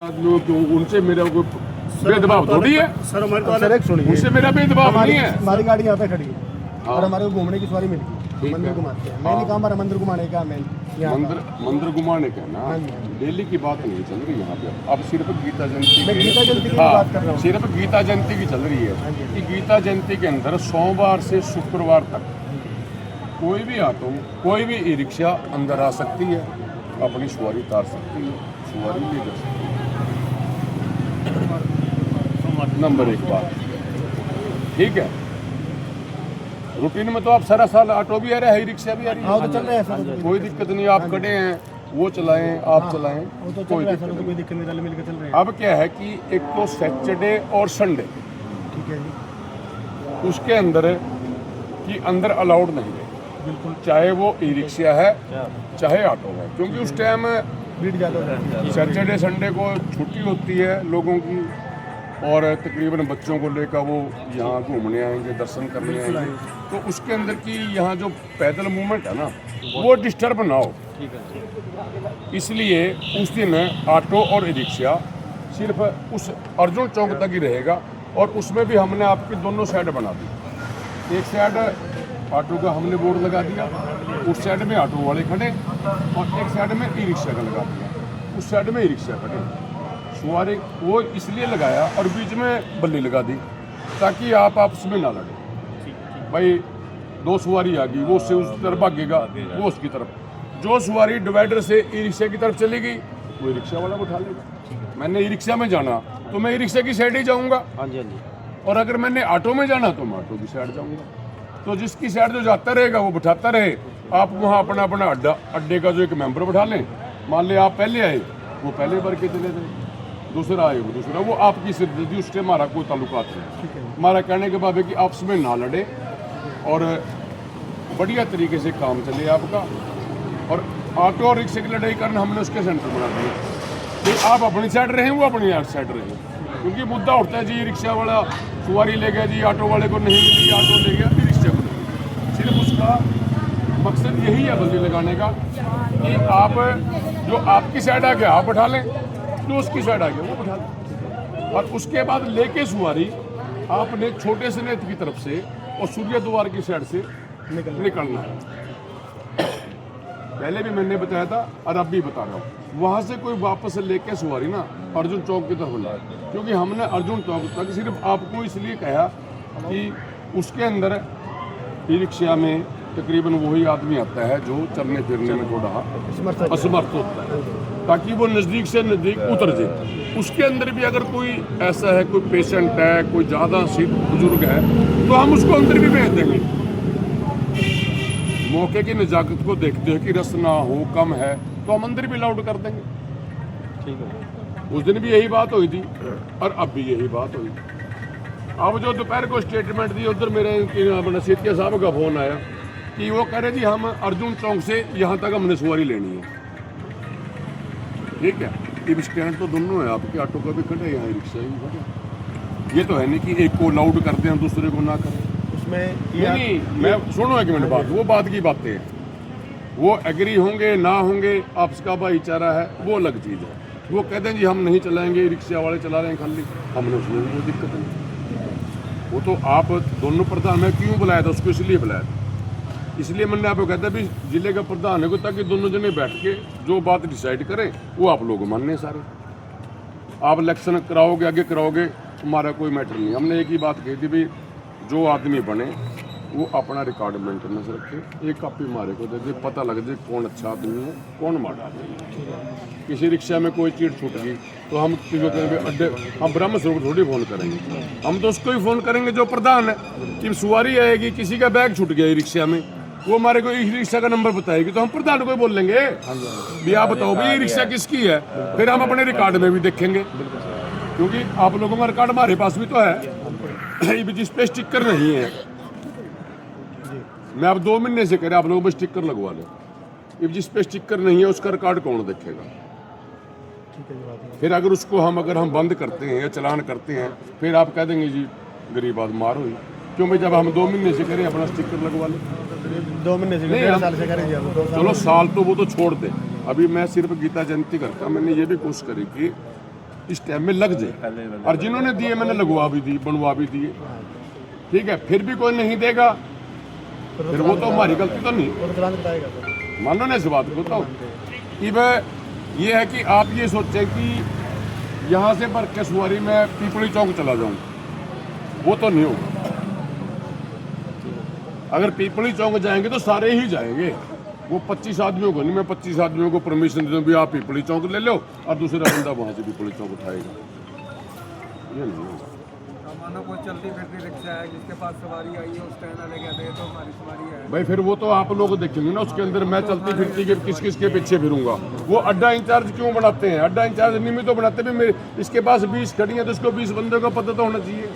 उनसे मेरा कोई भेदभाव थोड़ी है सर हमारे तो उनसे मेरा भेदभाव नहीं है। हमारी गाड़ी यहाँ पे खड़ी है हाँ। और हमारे को घूमने की सवारी मिल गई, ठीक मंदिर है। घुमाते हैं। हाँ। मैंने कहा हमारा मंदिर घुमाने का मैं यहाँ मंदिर घुमाने का ना हाँ जी, हाँ जी। डेली की बात नहीं चल रही यहाँ पे। अब सिर्फ गीता जयंती मैं गीता जयंती की हाँ, बात कर रहा हूँ। सिर्फ गीता जयंती की चल रही हाँ है जी। कि गीता जयंती के अंदर सोमवार से शुक्रवार तक कोई भी ऑटो कोई भी ई रिक्शा अंदर आ सकती है, अपनी सवारी उतार सकती है, सवारी ले जा सकती है। नंबर एक बात ठीक है। रूटीन में तो आप सारा साल ऑटो भी आ रहा है, ई रिक्शा भी आ रही हाँ तो है, चल रहा है सर, कोई दिक्कत नहीं। आप खड़े हैं वो चलाएं आप चलाएं, वो तो चल कोई रहा है दिक्कत सर, तो नहीं। कोई दिक्कत नहीं, रल मिल के चल रहे हैं। अब क्या है कि एक तो सैटरडे और संडे ठीक है जी, उसके अंदर कि अंदर अलाउड नहीं है, बिल्कुल चाहे वो ई रिक्शा है चाहे ऑटो है, क्योंकि उस टाइम भीड़ ज़्यादा हो जाती है। सैटरडे संडे को छुट्टी होती है लोगों की, और तकरीबन बच्चों को लेकर वो यहाँ घूमने आएंगे, दर्शन करने आएंगे, तो उसके अंदर की यहाँ जो पैदल मूवमेंट है ना वो डिस्टर्ब ना हो, इसलिए उस दिन ऑटो और ई रिक्शा सिर्फ उस अर्जुन चौक तक ही रहेगा। और उसमें भी हमने आपकी दोनों साइड बना दी। एक साइड ऑटो का हमने बोर्ड लगा दिया, उस साइड में ऑटो वाले खड़े, और एक साइड में ई रिक्शा का लगा दिया, उस साइड में ई रिक्शा खड़े। सवारी वो इसलिए लगाया और बीच में बल्ली लगा दी ताकि आप आपस में ना लड़े। भाई दो सवारी आ गई, वो उससे उस तरफ भागेगा, वो उसकी तरफ। जो सवारी डिवाइडर से ई रिक्शा की तरफ चली गई वो ई रिक्शा वाला उठा लेगा। मैंने ई रिक्शा में जाना तो मैं ई रिक्शा की साइड ही जाऊंगा, हाँ जी हाँ जी। और अगर मैंने ऑटो में जाना तो मैं ऑटो की साइड जाऊंगा। तो जिसकी साइड जो जाता रहेगा वो बिठाता रहे। आप वहाँ अपना अपना अड्डे का जो एक मेंबर बिठा लें। मान लें आप पहले आए, वो पहले भर के चले गए, दूसरा आए वो दूसरा, वो आपकी सिर्फ उससे हमारा कोई ताल्लुकात नहीं। हमारा कहने के बाद है कि आपस में ना लड़े और बढ़िया तरीके से काम चले आपका। और ऑटो और रिक्शे की लड़ाई करना हमने उसके सेंटर बना दिए कि आप अपनी साइड रहें, वो अपनी साइड रहें, क्योंकि मुद्दा उठता है जी रिक्शा वाला सवारी ले गया जी, ऑटो वाले को नहीं मिली, ऑटो ले गया, ई रिक्शा को नहीं। सिर्फ उसका मकसद यही है बल्ली लगाने का कि आप जो आपकी साइड आ गया आप बैठा लें, जो उसकी साइड आ गया वो बैठा लें। और उसके बाद लेके सवारी आपने छोटे से नेत की तरफ से और सूर्य द्वार की साइड से निकलना है। पहले भी मैंने बताया था और अब भी बता रहा हूँ, वहाँ से कोई वापस लेके सवारी ना अर्जुन चौक की तरफ लाए, क्योंकि हमने अर्जुन चौक तक सिर्फ आपको इसलिए कहा कि उसके अंदर ई रिक्शा में तकरीबन वही आदमी आता है जो चलने फिरने में थोड़ा असमर्थ होता है, ताकि वो नज़दीक से नज़दीक उतर जाए। उसके अंदर भी अगर कोई ऐसा है, कोई पेशेंट है, कोई ज़्यादा सीट बुजुर्ग है, तो हम उसको अंदर भी भेज देंगे। मौके की नज़ाकत को देखते हुए कि रस ना हो, कम है, तो हम अंदर भी अलाउड कर देंगे। ठीक है। उस दिन भी यही बात हुई थी और अब भी यही बात हुई। अब जो दोपहर को स्टेटमेंट दी, उधर मेरे अपने सीतिया साहब का फ़ोन आया कि वो कह रहे जी हम अर्जुन चौक से यहाँ तक हमने सवारी लेनी है। ठीक है, अब स्टैंड तो दोनों है, आपके ऑटो का भी खड़े, यहाँ रिक्शा भी खड़े। ये तो है नहीं कि एक को अलाउड करते हैं दूसरे को ना करें। नहीं, मैं सुनो एक मिनट बात, वो बात की बातें हैं, वो एग्री होंगे ना होंगे, आपस का भाईचारा है, वो अलग चीज़ है। वो कहते हैं जी हम नहीं चलाएंगे, रिक्शा वाले चला रहे हैं खाली, हमने उसमें कोई दिक्कत नहीं। वो तो आप दोनों प्रधान, मैं क्यों बुलाया था उसको, इसलिए बुलाया था, इसलिए मैंने आपको कहता भी जिले का प्रधान है को, ताकि दोनों जने बैठ के जो बात डिसाइड करें वो आप लोग मानने सारे। आप इलेक्शन कराओगे आगे कराओगे, हमारा कोई मैटर नहीं। हमने एक ही बात कही थी भी जो आदमी बने वो अपना रिकॉर्ड मेंटेनेंस रखे, एक कॉपी मारे को दे दे, पता लग जाए कौन अच्छा आदमी है कौन माड़ा आदमी है। किसी रिक्शा में कोई चीट छूट गई तो हम अड्डे हम ब्रह्म स्वरूप थोड़ी फ़ोन करेंगे, हम तो उसको ही फ़ोन करेंगे जो प्रधान है। कि सवारी आएगी, किसी का बैग छूट गया रिक्शा में, वो हमारे को इस रिक्शा का नंबर बताएगी तो हम प्रधान को ही बोल लेंगे भी आप बताओ भाई ये रिक्शा किसकी है, फिर हम अपने रिकॉर्ड में भी देखेंगे, क्योंकि आप लोगों का रिकॉर्ड हमारे पास भी तो है। जिस पे स्टिकर नहीं है, मैं अब 2 महीने से कह रहा आप लोगों पर स्टिकर लगवा लें। जिस पे स्टिकर नहीं है उसका रिकॉर्ड कौन देखेगा? फिर अगर हम बंद करते हैं या चलान करते हैं, फिर आप कह देंगे जी गरीब आदमी मार हुई। क्यों भाई, जब हम 2 महीने से करें अपना स्टिकर लगवा लें। 2 महीने से, 1.5 साल से करें, चलो साल तो वो तो छोड़ दे, अभी मैं सिर्फ गीता जयंती करता। मैंने ये भी कोशिश करी कि इस टाइम में लग जाए। और जिन्होंने दिए मैंने लगवा भी दी, बनवा भी दिए, ठीक है। फिर भी कोई नहीं देगा, फिर वो तो हमारी गलती तो नहीं। वो तो चलान कटाएगा सर। मानो ना इस बात को। तो कि वह ये है कि आप ये सोचें कि यहाँ से भर के सवारी में पीपली चौक चला जाऊँ, वो तो नहीं होगा। अगर पीपली चौक जाएंगे तो सारे ही जाएंगे, वो 25 आदमियों को नहीं। मैं 25 आदमियों को परमिशन दे दूँ भी आप पीपली चौक ले लो और दूसरा बंदा वहाँ से पीपली चौक उठाएगा, ये नहीं होगा। मानो कोई चलती फिरती रिक्शा है जिसके पास सवारी आई है, उस स्टैंड वाले कहते हैं तो हमारी सवारी है भाई, फिर वो तो आप लोग देखेंगे ना उसके अंदर। मैं चलती फिरती के किस किस के पीछे फिरूंगा। वो अड्डा इंचार्ज क्यों बनाते हैं? अड्डा इंचार्ज नियमित तो बनाते भी मेरे इसके पास 20 खड़ी हैं तो उसको 20 बंदों का पता तो होना चाहिए।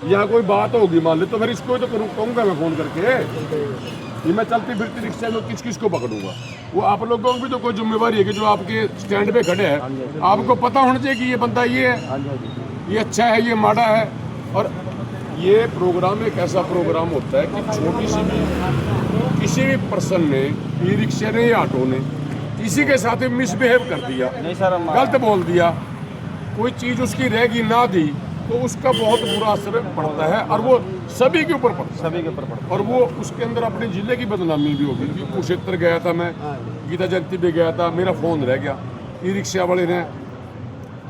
यहाँ कोई बात होगी मान ले तो फिर इसको ही तो कहूँगा मैं फ़ोन करके, ये मैं चलती फिरती रिक्शा में किस किस को पकड़ूंगा। वो आप लोगों की भी तो कोई जिम्मेवारी है कि जो आपके स्टैंड पे खड़े हैं आपको पता होना चाहिए कि ये बंदा ये है, ये अच्छा है, ये माड़ा है। और ये प्रोग्राम एक ऐसा प्रोग्राम होता है कि छोटी सी भी किसी भी पर्सन ने, ई रिक्शा ने या ऑटो ने किसी के साथ मिसबिहेव कर दिया, गलत बोल दिया, कोई चीज़ उसकी रहेगी ना दी तो उसका बहुत बुरा असर पड़ता है और वो सभी के ऊपर पड़ता है, सभी के ऊपर पड़ता और वो उसके अंदर अपने ज़िले की बदनामी भी होगी। कि कुरुक्षेत्र गया था मैं, गीता जयंती पे गया था, मेरा फ़ोन रह गया, ई रिक्शा वाले ने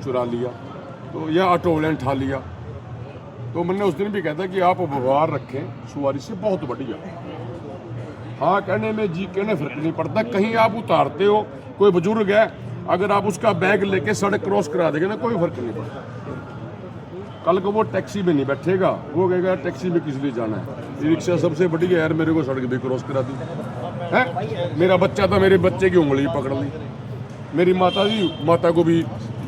चुरा लिया तो या ऑटो वाले ने ठा लिया। तो मैंने उस दिन भी कहा था कि आप व्यवहार रखें सवारी से, बहुत बढ़िया। हाँ कहने में जी कहने फर्क नहीं पड़ता। कहीं आप उतारते हो, कोई बुजुर्ग है, अगर आप उसका बैग लेके सड़क क्रॉस करा देंगे ना, कोई फर्क नहीं पड़ता। कल को वो टैक्सी में नहीं बैठेगा, वो कहेगा टैक्सी में किस लिए जाना है, ये रिक्शा सबसे बढ़िया यार, मेरे को सड़क भी क्रॉस करा दी है। मेरा बच्चा था, मेरे बच्चे की उंगली पकड़ ली, मेरी माता को भी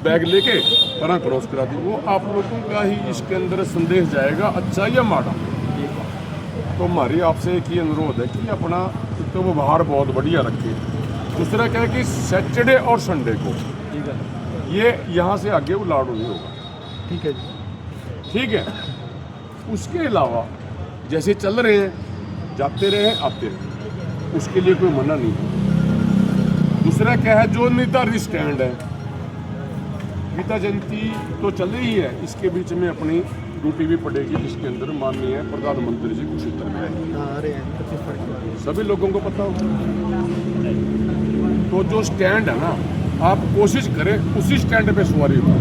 बैग लेके तरह क्रॉस करा दी। वो आप लोगों का ही इसके अंदर संदेश जाएगा, अच्छा या माड़ा। तो हमारी आपसे एक ही अनुरोध है कि अपना तो व्यवहार बहुत बढ़िया रखें। दूसरा क्या है कि सैटरडे और संडे को ये यहाँ से आगे वो लाडू नहीं होगा, ठीक है जी। ठीक है। उसके अलावा जैसे चल रहे हैं, जाते रहे आते रहे, उसके लिए कोई मना नहीं है। दूसरा क्या है, जो निर्धारित स्टैंड है, गीता जयंती तो चल रही है, इसके बीच में अपनी ड्यूटी भी पड़ेगी, जिसके अंदर माननीय प्रधानमंत्री जी कुरुक्षेत्र में आएंगे, हाँ, अरे 25 तारीख सभी लोगों को पता होगा। तो जो स्टैंड है ना, आप कोशिश करें उसी स्टैंड पे सवारी हो।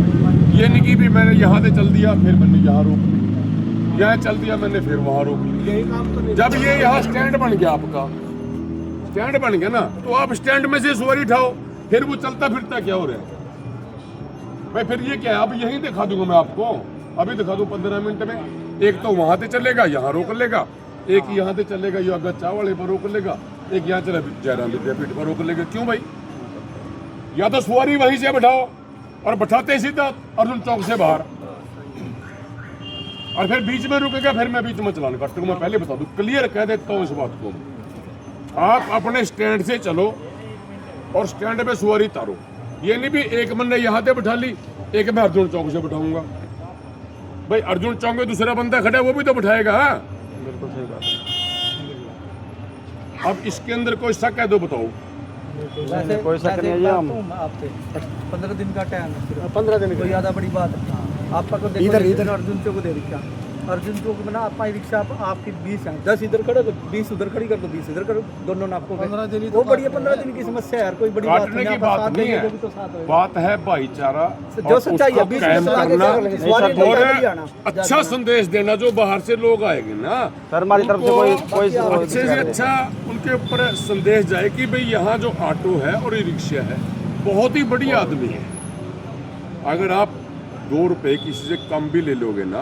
ये नहीं कि भी मैंने यहाँ से चल दिया फिर मैंने यहाँ रोक ली, यहाँ चल दिया मैंने फिर वहाँ रोक ली। यही काम तो नहीं। जब ये यहाँ स्टैंड बन गया, आपका स्टैंड बन गया ना, तो आप स्टैंड में से सवारी उठाओ, फिर वो चलता फिरता क्या हो रहा है भाई। फिर ये क्या है, अब यहीं दिखा दूंगा मैं आपको, अभी दिखा दूं 15 मिनट में। एक तो वहाँ से चलेगा, यहाँ रोक लेगा, एक यहाँ से चलेगा, ये अगर चावले पर रोक लेगा, एक यहाँ चले जयराम विद्यापीठ पर रोक लेगा। क्यों भाई? या तो सवारी वहीं से बैठाओ और बैठाते सीधा अर्जुन चौक से बाहर, और फिर बीच में रुकेगा, फिर मैं बीच में चलान काटूंगा। मैं पहले बता दूं, क्लियर कह देता हूँ इस बात को। आप अपने स्टैंड से चलो और स्टैंड पे सवारी उतारो। ये नहीं भी एक मैंने यहाँ से बैठा ली, एक मैं अर्जुन चौक से बैठाऊंगा। भाई अर्जुन चौक में दूसरा बंदा खड़ा है, वो भी तो बैठाएगा। बिल्कुल सही बात है। अब इसके अंदर कोई शक है तो बताओ। कोई शक नहीं है जी। हम आपसे 15 दिन का टाइम है, 15 दिन कोई ज़्यादा बड़ी बात है। आपका तो देखो इधर अर्जुन चौक दे रिक्शा, अर्जुन चौक में ना आप रिक्शा आपकी 20 है, 10 इधर खड़े तो 20 उधर खड़ी कर दो, 20 इधर करो, दोनों ना आपको 15 दिन वो बढ़िया। 15 दिन की समस्या है यार, कोई बड़ी बात काटने की बात नहीं है, बात है भाईचारा, जो सच्चाई है, 20 कायम करना और अच्छा अच्छा संदेश देना। जो बाहर से लोग आएंगे ना सर, हमारी तरफ से कोई अच्छे से अच्छा उनके ऊपर संदेश जाए कि भाई यहाँ जो ऑटो है और ई रिक्शा है बहुत ही बढ़िया आदमी है। अगर आप 2 रुपए किसी से कम भी ले लोगे ना,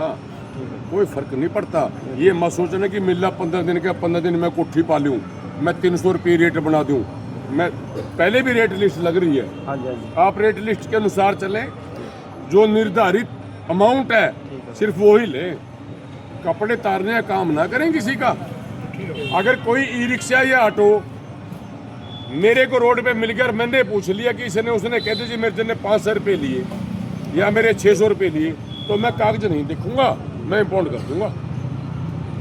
कोई फर्क नहीं पड़ता। ये मत सोचना कि मिला 15 दिन का, 15 दिन मैं कोठी पा लूँ, मैं 300 रुपये रेट बना दूँ। मैं पहले भी रेट लिस्ट लग रही है, हाँ जी, हाँ जी। आप रेट लिस्ट के अनुसार चलें। जो निर्धारित अमाउंट है सिर्फ वो ही लें, कपड़े तारने का काम ना करें किसी का। अगर कोई ई रिक्शा या ऑटो मेरे को रोड पे मिल गया और मैंने पूछ लिया कि इसने उसने कहते जी मेरे ने 500 रुपये लिए या मेरे 600 रुपये लिए, तो मैं कागज नहीं दिखूंगा, मैं इम्पाउंड कर दूंगा।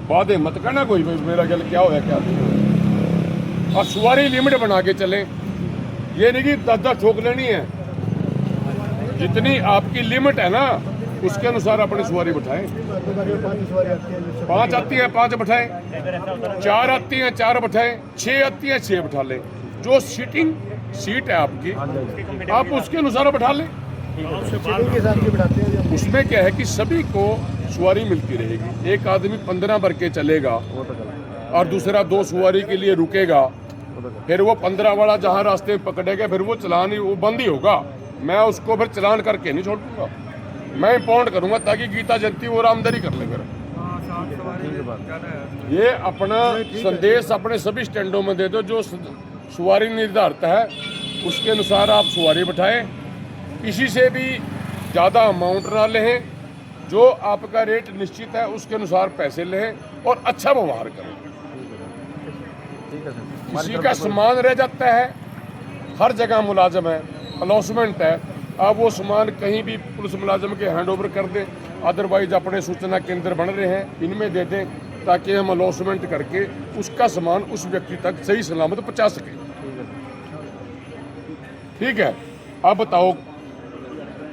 बातें मत करना कोई मेरा गल क्या होया क्या नहीं। और सवारी लिमिट बना के चलें, ये नहीं कि 10 ठोक लेनी है। जितनी आपकी लिमिट है ना उसके अनुसार अपनी सवारी बिठाएं। 5 आती है 5 बिठाएं, 4 आती है 4 बिठाएं, 6 आती है 6 बिठा लें। जो सीटिंग सीट है आपकी आप उसके अनुसार बिठा लें। उसमें क्या है कि सभी को सवारी मिलती रहेगी। एक आदमी 15 भर के चलेगा और दूसरा 2 सवारी के लिए रुकेगा, फिर वो 15 वाला जहाँ रास्ते में पकड़ेगा फिर वो चलान ही वो बंद ही होगा। मैं उसको फिर चलान करके नहीं छोड़ दूंगा, मैं इम्पाउंड करूंगा ताकि गीता जयंती वो आमदनी कर ले। ये अपना संदेश अपने सभी स्टैंडों में दे दो। जो सवारी निर्धारित है उसके अनुसार आप सवारी बिठाएं, किसी से भी ज़्यादा अमाउंट ना लें, जो आपका रेट निश्चित है उसके अनुसार पैसे लें और अच्छा व्यवहार करें। किसी का सामान रह जाता है, हर जगह मुलाजम है, अलॉसमेंट है, अब वो सामान कहीं भी पुलिस मुलाजम के हैंड ओवर कर दें, अदरवाइज अपने सूचना केंद्र बन रहे हैं इनमें दे दें ताकि हम अलॉसमेंट करके उसका सामान उस व्यक्ति तक सही सलामत पहुंचा सकें। ठीक है, अब बताओ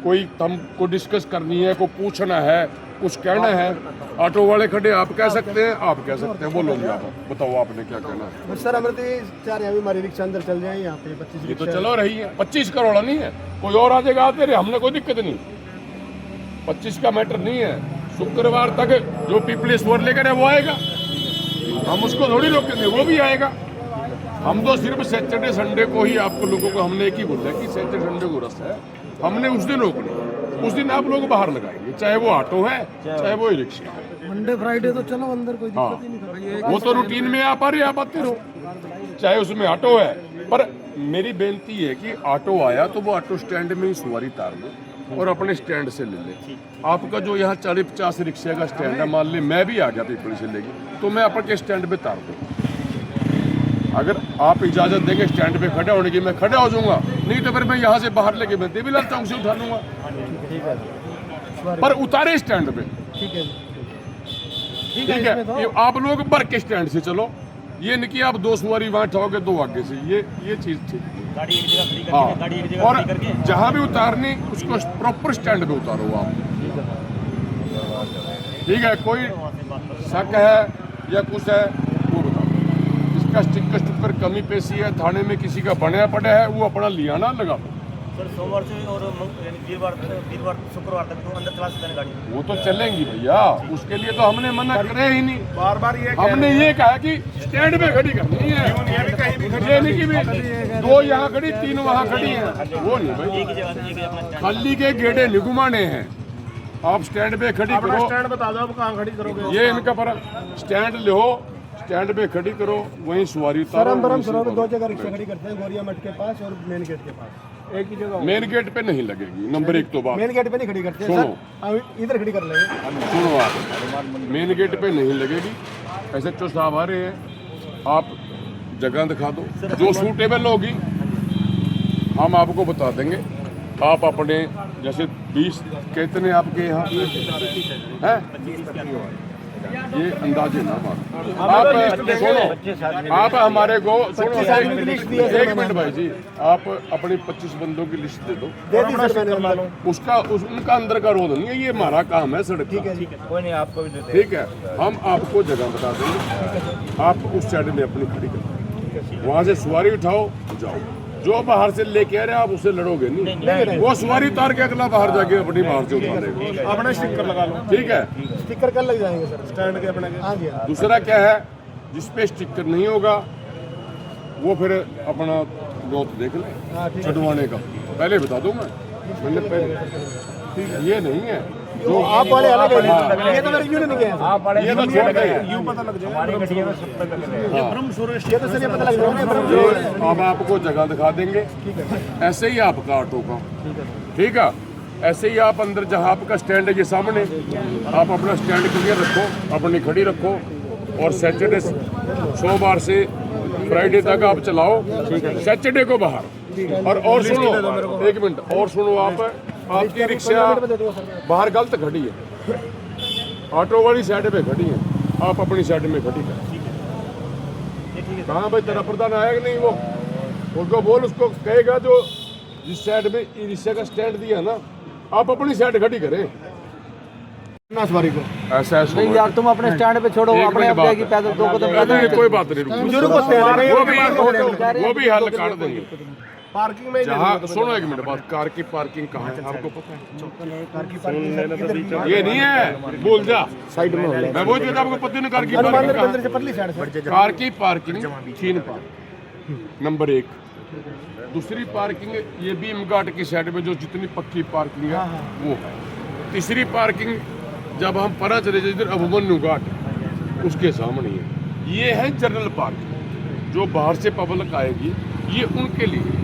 कोई हमको डिस्कस करनी है, कोई पूछना है, कुछ कहना है। ऑटो वाले खड़े, आप कह सकते हैं, आप कह सकते हैं, बोलो जी आप बताओ आपने क्या कहना है। सर हमारे चार यहाँ भी हमारी रिक्शा अंदर चल जाए यहाँ पे 25 ये तो चलो रही है, 25 करोड़ नहीं है, कोई और आ जाएगा आते रहे, हमने कोई दिक्कत नहीं। 25 का मैटर नहीं है, शुक्रवार तक जो पीपल्स वोट लेकर है वो आएगा, हम उसको थोड़ी रोकेंगे, वो भी आएगा। हम तो सिर्फ सैटरडे संडे को ही आपको लोगों को हमने एक ही बोला कि सैटरडे संडे को रस है, हमने उस दिन रोकना, उस दिन आप लोग बाहर लगाएंगे, चाहे वो ऑटो है चाहे वो रिक्शा है। मंडे फ्राइडे तो चलो अंदर कोई हाँ, वो तो रूटीन में आप आ रहे आप आते रहो, चाहे उसमें ऑटो है। पर मेरी बेनती है कि ऑटो आया तो वो ऑटो स्टैंड में ही सवारी उतार लो और अपने स्टैंड से ले ले। आपका जो यहाँ 40-50 रिक्शे का स्टैंड है, मान ले मैं भी आ गया पीपल से लेके, तो मैं अपने स्टैंड पे उतार दूँ। अगर आप इजाज़त देंगे स्टैंड पे खड़े होने की, मैं खड़ा हो जाऊंगा, नहीं तो फिर मैं यहाँ से बाहर लेके मैं देवीलाल चौक से उठा लूंगा, पर उतारे स्टैंड पे। ठीक है, ये आप लोग भर के स्टैंड से चलो, ये नहीं कि आप 2 सवारी वहाँ उठाओगे 2 आगे से, ये चीज़ ठीक। हाँ, और जहाँ भी उतारनी उसको प्रॉपर स्टैंड पे उतारो आप। ठीक है, कोई शक है या कुछ है वो बताओ। इसका स्टिकर कमी पेशी है, थाने में किसी का बनया पड़ा है, वो अपना लिया ना लगा दो। सर सोमवार से और वीरवार शुक्रवार तक तो अंदर चला सकते हैं गाड़ी, वो तो चलेंगी भैया, उसके लिए तो हमने मना करे ही नहीं। बार ये हमने ये कहा कि स्टैंड पे खड़ी करनी है, ये नहीं कि भी 2 यहाँ खड़ी 3 वहाँ खड़ी हैं, वो नहीं भाई। एक ही जगह से एक ही अपना खाली के गेड़े नहीं घुमाने हैं, आप स्टैंड पे खड़ी करो। स्टैंड बता दो आप कहाँ खड़ी करोगे। ये इनका पर स्टैंड लो, स्टैंड पे खड़ी करो, वहीं सवारी उतारो। हम 2 जगह रिक्शा खड़ी करते हैं, गोरिया मठ के पास और मेन गेट के पास, एक ही जगह। मेन गेट पे नहीं लगेगी, नंबर 1 तो बात मेन गेट पे नहीं खड़ी करते हैं सुनो। सर, हम इधर खड़ी कर लेंगे। सुनो, आप मेन गेट पे नहीं लगेगी। SHO साहब आ रहे हैं, आप जगह दिखा दो, जो सूटेबल होगी हम आपको बता देंगे। आप अपने जैसे 20 कितने आपके यहाँ हैं, ये अंदाजे ना मारो। आप सुनो, आप हमारे को सुनो, एक मिनट भाई जी, आप अपनी 25 बंदों की लिस्ट दे दो। उसका उनका अंदर का रोल नहीं है, ये हमारा काम है सड़क का। कोई नहीं, आपको भी देते हैं। ठीक है, हम आपको जगह बता देंगे, आप उस साइड में अपनी खड़ी करो, वहाँ से सवारी उठाओ जाओ। जो बाहर से लेके आ रहे हैं आप उससे लड़ोगे नहीं, वो सवारी उतार के अगला बाहर जाके अपनी बाहर से उतारेगा। अपना स्टिकर लगा लो। ठीक है, स्टिकर कल लग जाएंगे सर स्टैंड के अपने। हाँ जी, दूसरा क्या है, जिस पे स्टिकर नहीं होगा वो फिर अपना ग्रोथ देख ले छुड़वाने का, पहले बता दूं मैंने पहले। ये नहीं है जो आप वाले अलग है, हाँ। ये तो मेरे यूं नहीं गए हैं। आप वाले ये तो छोड़ गए, यूं पता लग जाएगा। हमारी गड्डी में 70 कर रहे हैं। ये तो सर ये पता लग जाएगा। अब आपको जगह दिखा देंगे। ऐसे ही आपका ऑटो का, ठीक है, ऐसे ही आप अंदर जहाँ आपका स्टैंड है ये सामने, आप अपना स्टैंड क्लियर रखो, अपनी खड़ी रखो, और सैटरडे सोमवार से फ्राइडे तक आप चलाओ, सैटरडे को बाहर। और सुनो, एक मिनट और सुनो, आपकी रिक्शा बाहर गलत खड़ी है, ऑटो वाली साइड पे खड़ी है, आप अपनी साइड में खड़ी करें। कहाँ भाई तेरा प्रधान आएगा नहीं, वो उसको बोल, उसको कहेगा जो जिस साइड में ई रिक्शा का स्टैंड दिया ना, आप अपनी साइड खड़ी करें। ना सवारी को ऐसा है नहीं यार तुम अपने स्टैंड पे छोड़ो, एक अपने मिनट आप बात जाएगी है। पैदल, दो कदम नहीं, कोई बात नहीं, रुको। बुजुर्ग होते हैं ना, वो भी हल कर देंगे। पार्किंग में ही जहाँ सुनो एक मिनट बात, कार की पार्किंग कहाँ है आपको पता है? कार की पार्किंग ये नहीं है, बोल जा साइड में हो मैं वो देता आपको पता नहीं कार की हनुमान पार्किंग कहाँ मंदिर से पतली साइड से है? कार की पार्किंग 3 पार्क नंबर 1। दूसरी पार्किंग ये बीम घाट की साइड में जो जितनी पक्की पार्किंग है वो है। तीसरी पार्किंग जब हम परा चले जाए इधर अभिमन्यु घाट उसके सामने है। ये है जनरल पार्किंग, जो बाहर से पब्लिक आएगी ये उनके लिए।